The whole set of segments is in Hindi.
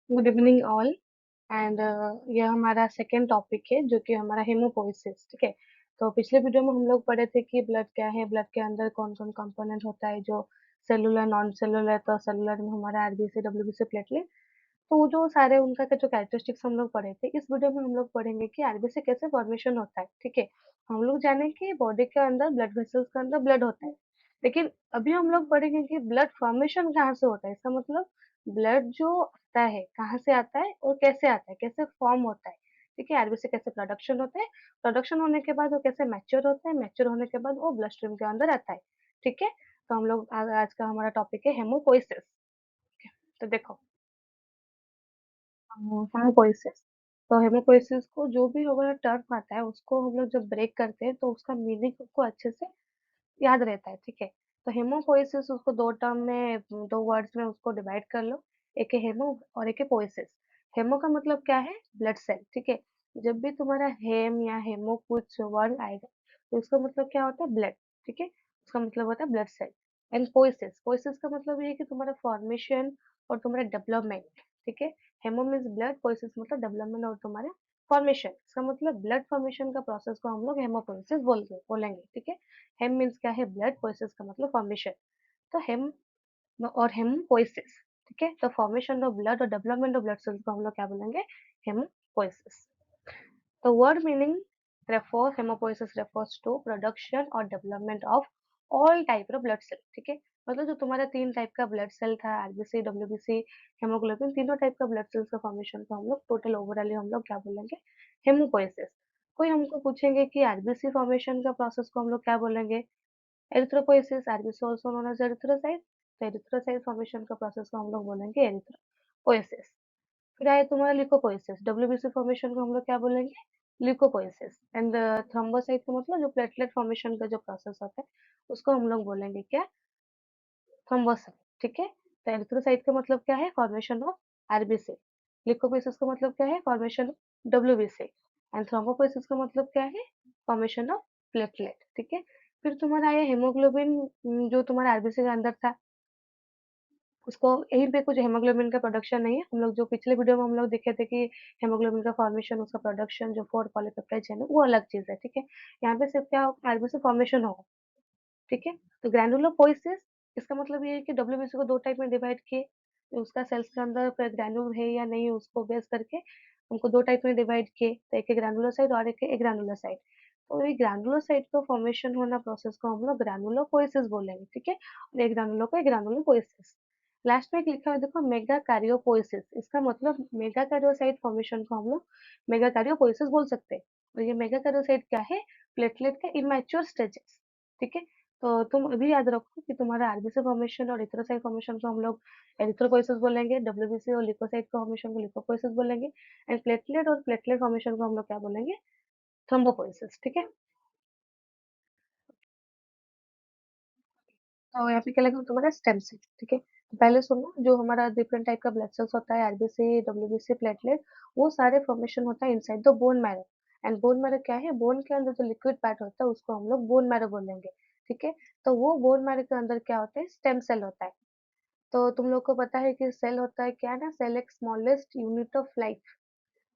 गुड इवनिंग ऑल एंड यह हमारा सेकेंड टॉपिक है जो कि हमारा हेमोपोइसिस। ठीक है। तो पिछले वीडियो में हम लोग पढ़े थे कि ब्लड क्या है, ब्लड के अंदर कौन कौन कंपोनेंट होता है, जो सेलुलर नॉन सेलुलर। तो सेलुलर में हमारा आरबीसी डब्ल्यूबीसी प्लेटलेट, तो वो जो सारे उनका का जो कैरेक्टरिस्टिक्स हम लोग पढ़े थे, इस वीडियो में हम लोग पढ़ेंगे कि आरबीसी कैसे फॉर्मेशन होता है। ठीक है। हम लोग जाने कि बॉडी के अंदर ब्लड वेसल्स के अंदर ब्लड होता है, लेकिन अभी हम लोग पढ़ेंगे कि ब्लड फॉर्मेशन कहाँ से होता है। इसका मतलब ब्लड जो आता है कहाँ से आता है और कैसे आता है, कैसे फॉर्म होता है। ठीक है। आरबीसी कैसे प्रोडक्शन होता है, प्रोडक्शन होने के बाद वो कैसे मैच्योर होता है, मैच्योर होने के बाद वो ब्लड स्ट्रीम के अंदर आता है। ठीक है। तो हम लोग आज का हमारा टॉपिक है हेमोपोइसिस। तो देखो, हेमोपोइसिस, तो हेमोपोइसिस को जो भी हमारा टर्म आता है उसको हम लोग जब ब्रेक करते हैं तो उसका मीनिंग को अच्छे से याद रहता है। ठीक है। तो हेमोपोइसिस उसको दो टर्म में, दो वर्ड्स में उसको डिवाइड कर लो। एक है हेमो और एक है पोइसिस। हेमो का मतलब क्या है, ब्लड सेल। ठीक है। जब भी तुम्हारा हेम या हेमो कुछ वर्ड आएगा तो इसका मतलब क्या होता है, ब्लड। ठीक है। उसका मतलब होता है blood cell. And poiesis, poiesis का मतलब ये है कि तुम्हारा फॉर्मेशन और तुम्हारा डेवलपमेंट। ठीक है। हेमो मीन्स ब्लड, पोइसिस मतलब डेवलपमेंट और तुम्हारा फॉर्मेशन। इसका मतलब ब्लड फॉर्मेशन का प्रोसेस को हम लोग हेमोपोइसिस बोलेंगे। ठीक है। हेम मीन्स क्या है, ब्लड। पोइसिस का मतलब फॉर्मेशन। तो हेम और हेमोपोइसिस। ठीक है। तो फॉर्मेशन ऑफ ब्लड और डेवलपमेंट ऑफ ब्लड सेल्स को हम लोग क्या बोलेंगे, हेमोपोइसिस। The word meaning refers, hemopoiesis refers to production और development of all type of blood cell। ठीक है। मतलब जो तुम्हारा तीन टाइप का ब्लड सेल था, आरबीसी डब्ल्यूबीसी हेमोग्लोबिन, तीनों टाइप का ब्लड सेल्स का फॉर्मेशन को हम लोग टोटल ओवरऑल हम लोग क्या बोलेंगे, हेमोपोइसिस। कोई हमको पूछेंगे कि आरबीसी फॉर्मेशन का प्रोसेस को हम लोग क्या बोलेंगे, erythropoiesis. RBC also known as erythrocyte. तो एरिथ्रोसाइट फॉर्मेशन का प्रोसेस को हम लोग बोलेंगे एरिथ्रोपोइसिस। फिर आए तुम्हारा ल्यूकोपोइसिस, डब्ल्यूबीसी फॉर्मेशन को हम लोग क्या बोलेंगे, ल्यूकोपोइसिस। एंड थ्रोम्बोसाइट का मतलब जो प्लेटलेट फॉर्मेशन का जो प्रोसेस होता है उसको हम लोग बोलेंगे क्या, थ्रोम्बोसाइट। ठीक है। तो एरिथ्रोसाइट का मतलब क्या है, फॉर्मेशन ऑफ आरबीसी। ल्यूकोपोइसिस का मतलब क्या है, formation of WBC. And thrombopoiesis का मतलब क्या है, फॉर्मेशन ऑफ प्लेटलेट। ठीक है। फिर तुम्हारा आया हेमोग्लोबिन, जो तुम्हारा आरबीसी के अंदर था, उसको यहीं पे कुछ हेमोग्लोबिन का प्रोडक्शन नहीं है। हम लोग जो पिछले वीडियो में हम लोग देखे थे कि हेमोग्लोबिन का फॉर्मेशन, उसका प्रोडक्शन जो 4 पॉलीपेप्टाइड चेन है वो अलग चीज है। ठीक है। यहाँ पे सिर्फ क्या होगा, आरबीसी फॉर्मेशन होगा। ठीक है। तो ग्रैनुलोपोइसिस, इसका मतलब ये है कि डब्ल्यूबीसी को दो टाइप में डिवाइड किए, तो उसका सेल्स के अंदर ग्रैन्युल है या नहीं उसको बेस करके उनको दो टाइप में डिवाइड किए। तो एक है ग्रैनुलोसाइट और एक है एग्रानुलोसाइट। तो ये ग्रैनुलोसाइट को फॉर्मेशन होना प्रोसेस को हम लोग ग्रैनुलोपोइसिस बोलेंगे। ठीक है। और एक ग्रैनुलो को ग्रैनुलोपोइसिस। लास्ट में एक लिखा है देखो, मेगा कार्योपोइसिस। इसका मतलब मेगा कार्योसाइट फॉर्मेशन को हम लोग मेगा कार्योपोइसिस बोल सकते हैं। और ये मेगा कार्योसाइट क्या है, प्लेटलेट का इमेच्योर स्टेजेस। ठीक है। तो तुम अभी याद रखो कि तुम्हारा आरबीसी फॉर्मेशन और एरिथ्रोसाइट फॉर्मेशन को हम लोग एरिथ्रोपोइसिस बोलेंगे, डब्ल्यूबीसी और ल्यूकोसाइट फॉर्मेशन को ल्यूकोपोइसिस बोलेंगे, एंड प्लेटलेट और प्लेटलेट फॉर्मेशन को हम लोग क्या बोलेंगे, थ्रोम्बोपोइसिस। ठीक है। तो यहाँ पे क्या लगा तुम्हारा स्टेम सेल। ठीक है। तो पहले सुनो, जो हमारा डिफरेंट टाइप का ब्लड सेल्स होता है, आरबीसी डब्ल्यूबीसी प्लेटलेट, वो सारे फॉर्मेशन होता है inside the bone marrow. And bone marrow क्या है, बोन के अंदर जो लिक्विड पार्ट होता है उसको हम लोग बोन मैरो बोलेंगे। ठीक है। तो वो बोन मैरो के अंदर क्या होता है, स्टेम सेल होता है। तो तुम लोग को पता है कि सेल होता है क्या ना, सेल एक स्मॉलेस्ट यूनिट ऑफ लाइफ।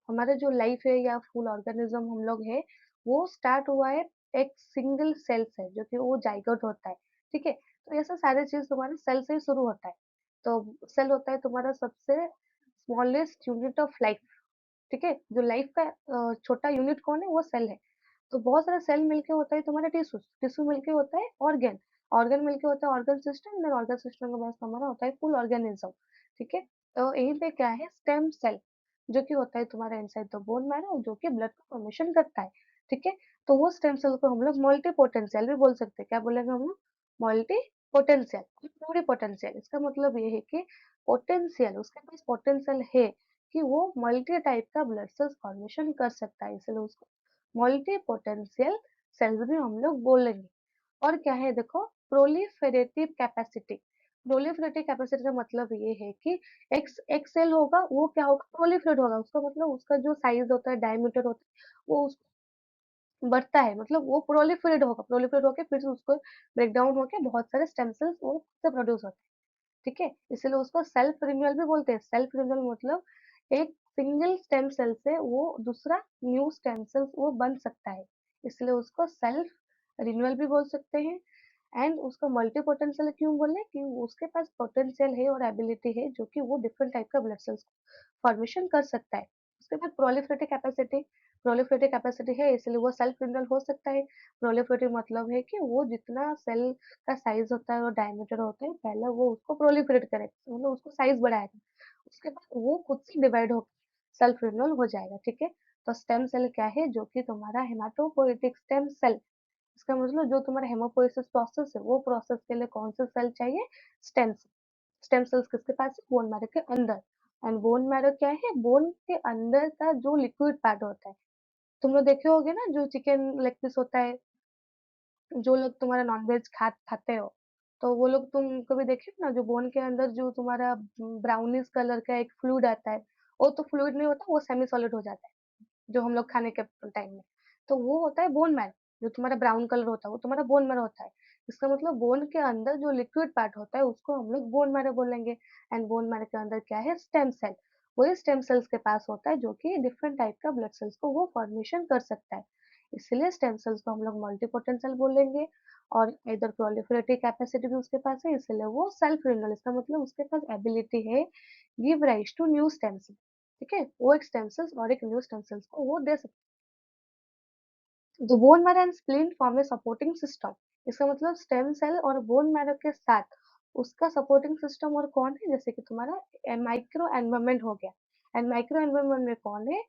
हमारा जो लाइफ है या फुल ऑर्गेनिज्म हम लोग है, वो स्टार्ट हुआ है एक सिंगल सेल से, जो कि वो जाइगोट होता है। ठीक है। तो ऐसा सारे चीज तुम्हारे सेल से ही शुरू होता है। तो सेल होता है तुम्हारा सबसे स्मॉलेस्ट यूनिट ऑफ लाइफ। ठीक है। जो लाइफ का छोटा यूनिट कौन है, वो सेल है। तो बहुत सारा सेल मिलके होता है तुम्हारा टिश्यू, टिश्यू मिलके होता है ऑर्गन, ऑर्गन मिलके होता है organ system, then organ system के बाद हमारा होता है फुल ऑर्गेनिज्म। ठीक है। तो यहीं पे क्या है, स्टेम सेल, जो कि होता है तुम्हारा इनसाइड द बोन मैरो, जो कि ब्लड का फॉर्मेशन करता है। ठीक है। तो वो स्टेम सेल को हम लोग मल्टी पोटेंशियल भी बोल सकते हैं। क्या बोलेंगे हम लोग, मल्टी पोटेंशियल, प्लूरी पोटेंशियल। इसका मतलब ये है कि पोटेंशियल, उसके पास पोटेंशियल है कि वो मल्टी टाइप का ब्लड सेल्स फॉर्मेशन कर सकता है, इसलिए उसको मल्टी पोटेंशियल सेल्स भी हम लोग बोलेंगे। और क्या है देखो, प्रोलिफेरेटिव कैपेसिटी। प्रोलिफेरेटिव कैपेसिटी का मतलब ये है कि एक सेल होगा, वो क्या होगा, प्रोलिफरेट होगा। उसका मतलब उसका जो साइज होता है, डायमीटर होता है, वो बढ़ता है। मतलब वो प्रोलिफरेट होगा, प्रोलिफरेट होकर फिर से उसको ब्रेक डाउन होकर बहुत सारे स्टेम सेल्स वो से प्रोड्यूस होते हैं। ठीक है, इसलिए उसको सेल्फ रिन्यूअल भी बोलते हैं। सेल्फ रिन्यूअल मतलब एक सिंगल स्टेम सेल से वो दूसरा न्यू स्टेम सेल वो बन सकता है, इसलिए उसको सेल्फ रिन्यूअल भी बोल सकते हैं। एंड उसको मल्टी पोटेंशियल क्यों बोले कि उसके पास पोटेंशियल है और एबिलिटी है जो कि वो डिफरेंट टाइप का ब्लड सेल्स फॉर्मेशन कर सकता है। उसके बाद प्रोलिफरेटिव कैपेसिटी है, इसलिए वो सेल्फ रिन्यूअल हो सकता है। प्रोलिफरेटिव मतलब है कि वो जितना सेल का साइज होता है और डायमीटर होता है, पहले वो उसको प्रोलिफरेट करेगा, मतलब उसको साइज बढ़ाएगा, उसके बाद वो खुद से डिवाइड हो सेल्फ रिन्यूअल हो जाएगा। ठीक है, तो स्टेम सेल क्या है, जो कि तुम्हारा हेमाटोपोइएटिक स्टेम सेल, इसका मतलब जो तुम्हारा हेमोपोइसिस प्रोसेस है, वो प्रोसेस के लिए कौन सा सेल चाहिए, स्टेम सेल। स्टेम सेल्स किसके पास है, बोन मैरो के अंदर। एंड बोन मैरो क्या है, बोन के अंदर का जो लिक्विड पार्ट होता है, तुम लोग देखे होगे ना, जो चिकन लेग पीस होता है, जो लोग तुम्हारा नॉनवेज खाते हो, तो वो लोग तुम कभी देखे हो ना, जो बोन के अंदर जो तुम्हारा ब्राउनिश कलर का एक फ्लूइड आता है, वो तो फ्लूइड नहीं होता, वो सेमी सॉलिड हो जाता है जो हम लोग खाने के टाइम में। तो वो होता है बोन मैरो, जो तुम्हारा ब्राउन कलर होता है वो तुम्हारा बोन मैरो होता है। इसका मतलब बोन के अंदर जो लिक्विड पार्ट होता है उसको हम लोग बोन मैरो बोलेंगे। एंड बोन मैरो के अंदर क्या है, स्टेम सेल। वही स्टेम सेल्स के पास होता है जो कि डिफरेंट टाइप का ब्लड सेल्स को वो फॉर्मेशन कर सकता है, इसलिए स्टेम सेल्स को हम लोग मल्टीपोटेंशियल बोलेंगे। और इधर प्रोलिफरेटिव कैपेसिटी भी उसके पास है, इसलिए वो सेल्फ रिन्यूअल, इसका मतलब उसके पास एबिलिटी है give rise to new stem cell. ठीक है, वो एक स्टेम सेल्स और एक न्यू स्टेम सेल्स को वो दे सकते हैं। तो bone marrow and spleen form A supporting system, इसका मतलब स्टेम सेल और बोन मैरो के साथ उसका सपोर्टिंग सिस्टम और कौन है, जैसे कि तुम्हारा माइक्रो एनवायरमेंट हो गया। एंड माइक्रो एनवायरमेंट में कौन है,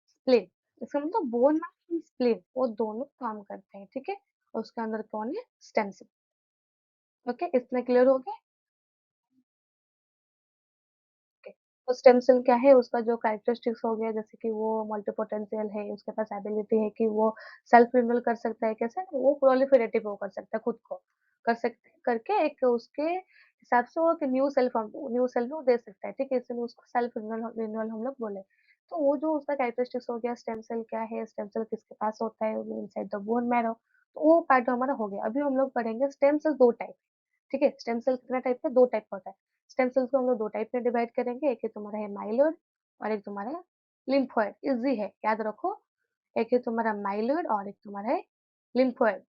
स्प्लीन। इसका मतलब बोन मैरो एंड स्प्लीन वो दोनों काम करते हैं। ठीक है, और उसके अंदर कौन है, स्टेम सेल। ओके, इतना क्लियर हो गया। ओके, तो स्टेम सेल क्या है, उसका जो कैरेक्टरिस्टिक्स हो गया, जैसे कि वो मल्टीपोटेंशियल है, उसके पास एबिलिटी है कि वो सेल्फ रिन्यूअल कर सकता है, कैसे, वो प्रोलिफरेटिव वो कर सकता है, खुद को कर सकते करके एक उसके हिसाब से वो एक न्यू सेल वो दे सकता है। ठीक है, इसलिए उसको सेल्फ रिन्यूअल रिन्यूअल हम लोग बोले। तो वो जो उसका कैरेक्टरिस्टिक्स हो गया, स्टेम सेल क्या है, स्टेम सेल किसके पास होता है, इनसाइड द बोन मैरो, तो वो पार्ट हमारा हो गया। अभी हम लोग पढ़ेंगे स्टेम सेल दो टाइप। ठीक है, स्टेम सेल कितना टाइप का, दो टाइप का होता है। स्टेम सेल्स को हम लोग दो टाइप में डिवाइड करेंगे, एक है तुम्हारा है माइलोइड और एक तुम्हारा लिम्फोइड। इजी है, याद रखो, एक है तुम्हारा माइलोइड और एक तुम्हारा है लिम्फोइड।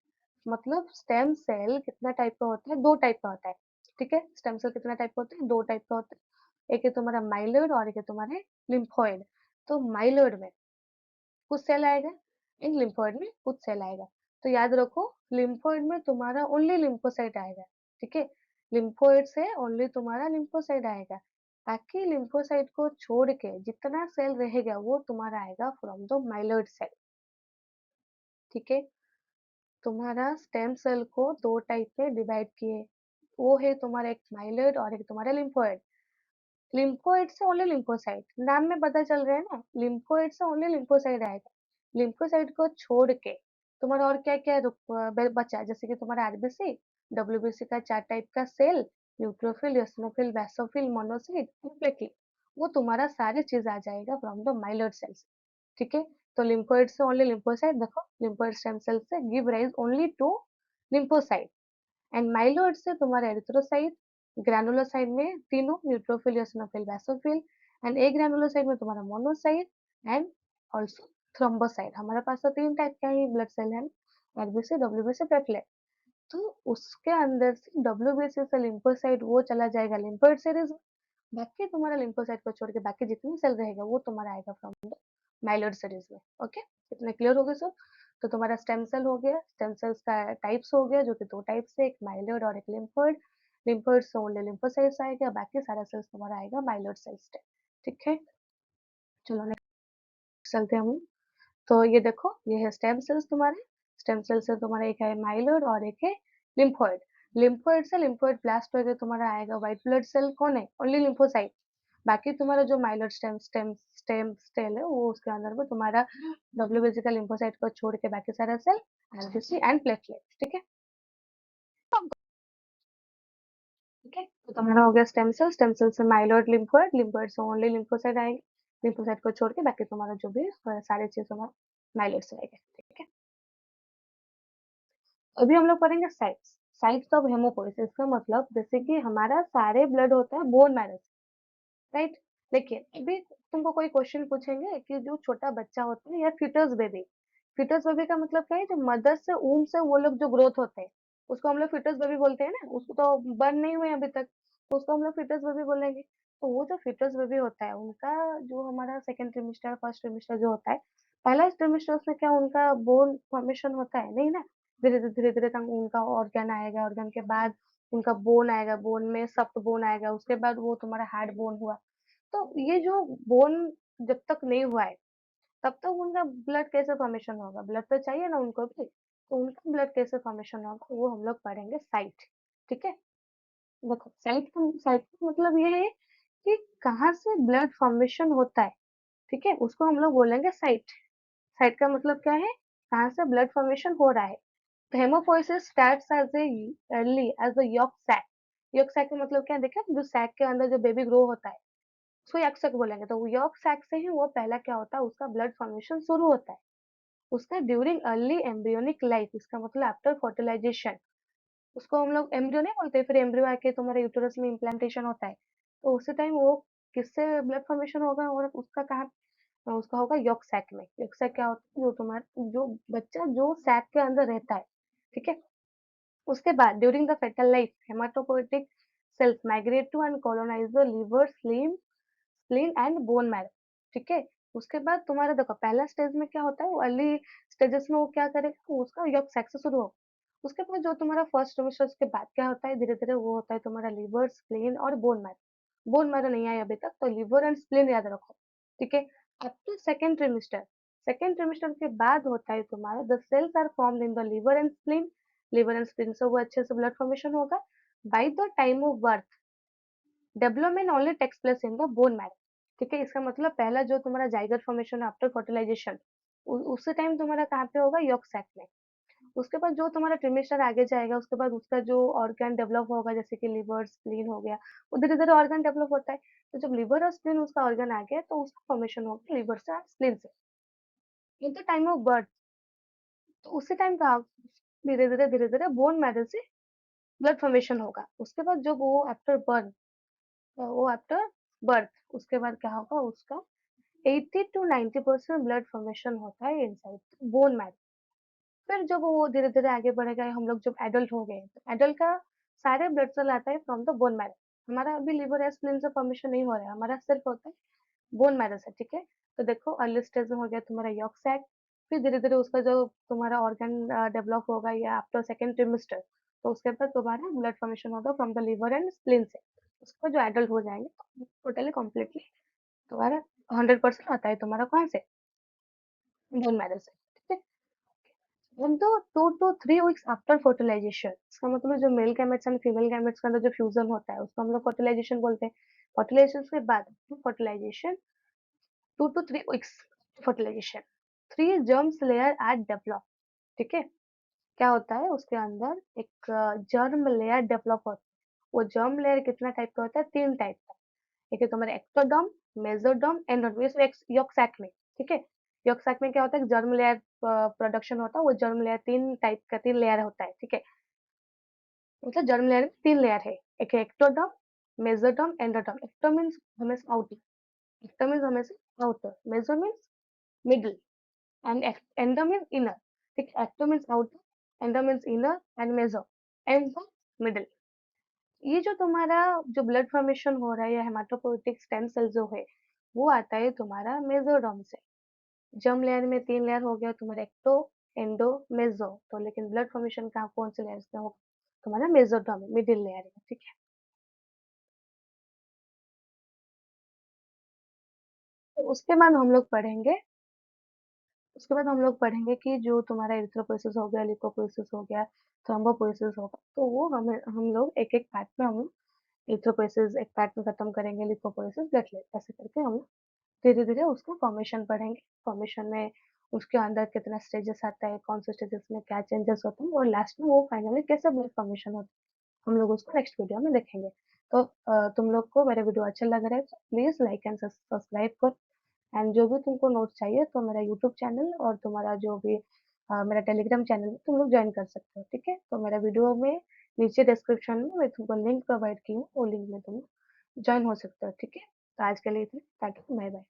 मतलब स्टेम सेल कितना टाइप का होता है, दो टाइप का होता है। ठीक है, स्टेम सेल कितना टाइप का होता है, दो टाइप का होता है, एक है तुम्हारा माइलोइड और एक है तुम्हारे लिम्फोइड। तो माइलोइड में कुछ सेल आएगा, इन लिम्फोइड में कुछ सेल आएगा। तो याद रखो, लिम्फोइड में तुम्हारा ओनली लिम्फोसाइट आएगा। ठीक है, लिम्फोइड से ओनली तुम्हारा लिम्फोसाइट आएगा, बाकी लिम्फोसाइट को छोड़ के जितना सेल रहेगा वो तुम्हारा आएगा फ्रॉम द माइलोइड सेल। ठीक है, तुम्हारा स्टेम सेल को दो टाइप में डिवाइड किए, वो है तुम्हारा एक माइलोइड और एक तुम्हारा लिम्फोइड। लिम्फोइड से ओनली लिम्फोसाइट, नाम में पता चल रहा है ना, लिम्फोइड से ओनली लिम्फोसाइट आएगा। लिम्फोसाइट को छोड़ के तुम्हारा और क्या क्या बचा, जैसे कि तुम्हारा आरबीसी, डब्ल्यूबीसी का चार टाइप का cell, neutrophil, eosinophil, basophil, monocyte, platelet, वो तुम्हारा सारी चीज आ जाएगा फ्रॉम द माइलोइड सेल्स। ठीक है, तो लिम्फोइड से ओनली लिम्फोसाइट, देखो लिम्फोइड स्टेम सेल से give rise only to lymphocyte. And myeloid से तुम्हारा एरिथ्रोसाइट, ग्रैनुलोसाइट में तीनों, neutrophil, eosinophil, basophil. And agranulocyte में तुम्हारा मोनोसाइट एंड ऑल्सो थ्रोम्बोसाइट। हमारे पास तो तीन टाइप का ही ब्लड सेल है, आरबीसी, डब्ल्यूबीसी, प्लेटलेट। तो उसके अंदर से डब्ल्यूबीसी से लिम्फोसाइट वो चला जाएगा लिम्फोइड सीरीज में, बाकी तुम्हारा लिम्फोसाइट को छोड़ के बाकी जितनी सेल रहेगा वो तुम्हारा आएगा फ्रॉम द माइलोइड सीरीज में। ओके, इतना क्लियर हो गया सर। तो तुम्हारा स्टेम सेल हो गया, स्टेम सेल्स का टाइप्स हो गया जो कि दो टाइप्स है, एक माइलोइड और एक लिम्फोइड। लिम्फोइड से ओनली लिम्फोसाइट्स आएगा, बाकी सारा सेल्स तुम्हारा आएगा माइलोइड सेल्स से। ठीक है, चलो नेक्स्ट चलते हैं हम। तो ये देखो, ये है स्टेम सेल्स तुम्हारे। स्टेम सेल से तुम्हारा एक है माइलोइड और एक है लिम्फोइड। लिम्फोइड से लिम्फोइड ब्लास्ट होकर तुम्हारा आएगा व्हाइट ब्लड सेल, कौन है, ओनली लिम्फोसाइट। बाकी तुम्हारा जो myeloid stem stem stem cell है वो उसके अंदर में तुम्हारा डब्ल्यूबीसी का लिम्फोसाइट को छोड़ के बाकी सारा सेल, आरबीसी एंड प्लेटलेट। ठीक है, ठीक है, तो तुम्हारा हो गया स्टेम सेल, स्टेम सेल से माइलोइड, लिम्फोइड, लिम्फोइड से ओनली लिम्फोसाइट आएंगे, लिम्फोसाइट को छोड़ के बाकी तुम्हारा जो भी सारे चीज तुम्हारा माइलोइड से आएगा। ठीक है, अभी हम लोग पढ़ेंगे साइट्स। साइट्स ऑफ हेमोपोइसिस का मतलब जैसे कि हमारा सारे ब्लड होता है बोन मैरो, राइट? देखिए, अभी तुमको कोई क्वेश्चन पूछेंगे कि जो छोटा बच्चा होता है या फीटस बेबी का मतलब क्या है? जो मदर से ऊम से वो लोग जो ग्रोथ होते हैं, उसको हम लोग फीटस बेबी बोलते हैं ना, उसको तो बर्न नहीं हुए अभी तक, तो उसको हम लोग फीटस बेबी बोलेंगे। तो वो जो फीटस बेबी होता है, उनका जो हमारा सेकंड ट्रिमेस्टर, फर्स्ट ट्रिमेस्टर जो होता है, पहला ट्रिमेस्टर में क्या उनका बोन फॉर्मेशन होता है? नहीं ना। धीरे-धीरे तक उनका ऑर्गन आएगा, ऑर्गन के बाद उनका बोन आएगा, बोन में सॉफ्ट बोन आएगा, उसके बाद वो तुम्हारा हार्ड बोन हुआ। तो ये जो बोन जब तक नहीं हुआ है, तब तक उनका ब्लड कैसे फॉर्मेशन होगा? ब्लड तो चाहिए ना उनको भी, तो उनका ब्लड कैसे फॉर्मेशन होगा वो हम लोग पढ़ेंगे साइट। ठीक है, देखो साइट का मतलब ये है कि कहाँ से ब्लड फॉर्मेशन होता है। ठीक है, उसको हम लोग बोलेंगे साइट। साइट का मतलब क्या है? कहाँ से ब्लड फॉर्मेशन हो रहा है। तो haemopoiesis starts as a early age a yolk sac. Yolk sac का मतलब क्या है? देखा, जो सैक के अंदर जो बेबी ग्रो होता है, उसको यॉक सैक बोलेंगे। तो यॉक सैक से ही वो पहला क्या होता है, उसका ब्लड फॉर्मेशन शुरू होता है। उसका ड्यूरिंग अर्ली एम्ब्रियोनिक लाइफ, इसका मतलब आफ्टर फर्टिलाइजेशन, उसको हम लोग एम्ब्रियो नहीं बोलते, फिर एम्ब्रियो आके तुम्हारे यूटेरस में इम्प्लांटेशन होता है, तो उसी टाइम वो किससे ब्लड फॉर्मेशन होगा और उसका कहाँ? उसका होगा यॉक सैक में। यॉक सैक क्या होता है? जो तुम्हारा जो बच्चा जो सैक के अंदर रहता है, ठीक है। उसके बाद during the foetal life, haematopoietic cells migrate to and colonise the liver, spleen and bone marrow. ठीक है, उसके बाद तुम्हारा देखो पहला स्टेज में क्या होता है, वो अर्ली स्टेजेस में वो क्या करेगा, वो उसका यॉक सैक से शुरू होगा। उसके बाद जो तुम्हारा फर्स्ट ट्रिमेस्टर के बाद क्या होता है, धीरे धीरे वो होता है तुम्हारा लिवर, स्प्लीन और बोन मैरो। बोन मैरो नहीं आया अभी तक, तो लिवर एंड स्प्लीन याद रखो। ठीक है, अब तो सेकेंड ट्रिमेस्टर के बाद होता है तुम्हारा the cells are formed in the liver and spleen. Liver and spleen से वो अच्छे से ब्लड फॉर्मेशन होगा। By the time of birth, development only takes place in the bone marrow. ठीक है, इसका मतलब पहला जो तुम्हारा जाइगोट फॉर्मेशन आफ्टर फर्टिलाइजेशन, उसी टाइम तुम्हारा कहाँ पे होगा, यॉक सैक में। उसके बाद जो तुम्हारा ट्रिमेस्टर आगे जाएगा, उसके बाद उसका जो ऑर्गन डेवलप होगा, जैसे कि लिवर, स्प्लीन हो गया, वो धीरे धीरे ऑर्गन डेवलप होता है। तो जब लिवर और स्प्लीन उसका ऑर्गन आ गया, तो उसका फॉर्मेशन होगा लिवर से और स्प्लीन से। In the time of birth, तो उसी टाइम का धीरे धीरे बोन मैरो से ब्लड फॉर्मेशन होगा। उसके बाद जब वो आफ्टर बर्थ, उसके बाद क्या होगा, उसका 80 टू 90% ब्लड फॉर्मेशन होता है इनसाइड बोन मैरो। फिर जब वो धीरे धीरे आगे बढ़ेगा, हम लोग जब एडल्ट हो गए, तो एडल्ट का सारे ब्लड सेल आता है फ्रॉम द बोन मैरो। हमारा अभी लिवर या स्प्लीन से फॉर्मेशन नहीं हो रहा है, हमारा सिर्फ होता है बोन मैरो से। ठीक है, तो देखो अर्ली स्टेज में हो गया तुम्हारा यॉक सैक, फिर धीरे धीरे उसका जो तुम्हारा ऑर्गन डेवलप होगा या आफ्टर सेकेंड ट्रिमेस्टर, तो उसके बाद तुम्हारा ब्लड फॉर्मेशन होगा from the liver and spleen से। उसको जो एडल्ट हो जाएंगे, तो टोटली कम्प्लीटली तुम्हारा 100% आता है तुम्हारा कौन से, बोन मैरो से। ठीक है, in the 2 to 3 weeks after fertilisation, इसका मतलब जो male gametes and female gametes का अंदर जो फ्यूजन होता है, उसको हम लोग फर्टिलाइजेशन बोलते हैं। फर्टिलाइजेशन के बाद fertilisation 2 to 3 weeks fertilisation, 3 germs layer are develop. ठीक है, क्या होता है उसके अंदर, एक जर्म लेयर डेवलप होता है। वो जर्म लेयर कितना टाइप का होता है? 3 टाइप का। एक है तुम्हारा एक्टोडर्म, मेसोडर्म, एंडोडर्म, ये यॉक सैक में। ठीक है, यॉक सैक में क्या होता है, जर्म लेयर प्रोडक्शन होता है। वो जर्म लेयर 3 लेयर होता है। ठीक है, मतलब जर्म लेयर में 3 लेयर है। एक है ectoderm, mesoderm, endoderm. Ecto means हमेशा आउटर, एक्टो मीन्स हमेशा outer, meso means middle, and endo means inner. ठीक है, ecto means outer, endo means inner, and meso and middle. ये जो तुम्हारा जो ब्लड फॉर्मेशन हो रहा है या हेमाटोपोइटिक स्टेम सेल जो है, वो आता है तुम्हारा मेसोडर्म से। जर्म लेयर में 3 लेयर हो गया तुम्हारा, एक्टो, एंडो, मेसो। तो लेकिन ब्लड फॉर्मेशन कहाँ कौन से लेयर में होगा, तुम्हारा मेसोडर्म मिडिल लेयर में। ठीक है, तो उसके बाद हम लोग पढ़ेंगे कि जो तुम्हारा एरिथ्रोपोइसिस हो गया, लिपोपोइसिस हो गया, थ्रोम्बोपोइसिस होगा, तो वो हम लोग एक एक पार्ट में हम लोग एरिथ्रोपोइसिस एक पार्ट में खत्म करेंगे, लिपोपोइसिस देख ले, ऐसे करके हम लोग धीरे धीरे उसको फॉर्मेशन पढ़ेंगे। फॉर्मेशन में उसके अंदर कितना स्टेजेस आता है, कौन से स्टेजेस में क्या चेंजेस होते हैं, और लास्ट में वो फाइनली कैसे ब्लड फॉर्मेशन होता है, हम लोग उसको नेक्स्ट वीडियो में देखेंगे। तो तुम लोग को मेरा वीडियो अच्छा लग रहा है तो प्लीज लाइक एंड सब्सक्राइब कर। एंड जो भी तुमको नोट्स चाहिए तो मेरा यूट्यूब चैनल और तुम्हारा जो भी मेरा टेलीग्राम चैनल है, तुम लोग ज्वाइन कर सकते हो। ठीक है, तो मेरा वीडियो में नीचे डिस्क्रिप्शन में मैं तुमको लिंक प्रोवाइड की हूँ, वो लिंक में तुम जॉइन हो सकते हो, ठीक है? तो आज के लिए इतना, टाटा, बाय-बाय।